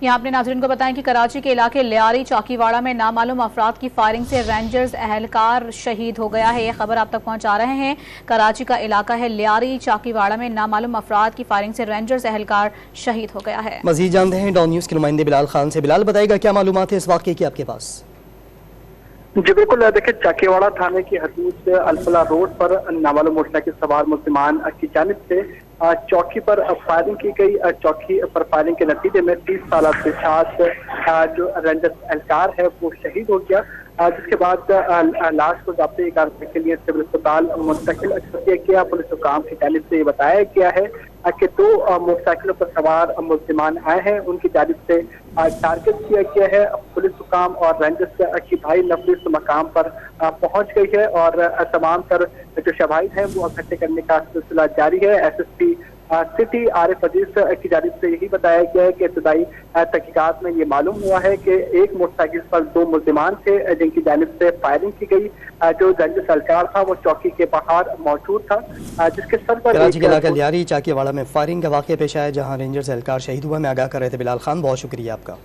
यहाँ अपने नाज़रीन को बताएं कि कराची के इलाके लियारी चाकीवाड़ा में नामालूम अफराद की फायरिंग से रेंजर्स एहलकार शहीद हो गया है। ये खबर आप तक पहुंचा रहे हैं। कराची का इलाका है लियारी चाकीवाड़ा में नामालूम अफराद की फायरिंग से रेंजर्स एहलकार शहीद हो गया है। मजीद जानते हैं डॉन न्यूज़ के नुमाइंदे बिलाल खान से। बिलाल, बताएगा क्या मालूमात है इस वाक़े की आपके पास? जी बिल्कुल, देखिए चाकीवाड़ा थाने की हदूद से अलफला रोड पर नामालूम मोटरसाइकिल सवार मुल्जिमान की जानिब से चौकी पर फायरिंग की गई। चौकी पर फायरिंग के नतीजे में 30 साल से साथ जो रेंजर्स एहलकार है वो शहीद हो गया, जिसके बाद लाश को ज़ब्ती कार्रवाई के लिए सिविल अस्पताल मुंतकिल किया गया। पुलिस हुकाम की जानिब से ये बताया गया है कि 2 मोटरसाइकिलों पर सवार मुल्जिमान आए हैं, उनकी जानिब से टारगेट किया गया है। पुलिस हुकाम और रेंजर्स की भाई नफरीस मकाम पर पहुंच गई है और तमाम तर जो शवाहिद हैं वो इकट्ठे करने का सिलसिला जारी है। SSP सिटी आरिफ अजीज की जानिब से यही बताया गया है कि इब्तदाई तहकीकात में ये मालूम हुआ है कि एक मोटरसाइकिल पर 2 मुल्जिमान थे जिनकी जानिब से फायरिंग की गई। जो रेंजर्स एहलकार था वो चौकी के बाहर मौजूद था, जिसके सर पर कराची के इलाका लियारी चाकीवाड़ा में फायरिंग का वाक़या पेश आया जहां रेंजर्स एहलकार शहीद हुआ। मैं आगाह कर रहे थे बिलाल खान, बहुत शुक्रिया आपका।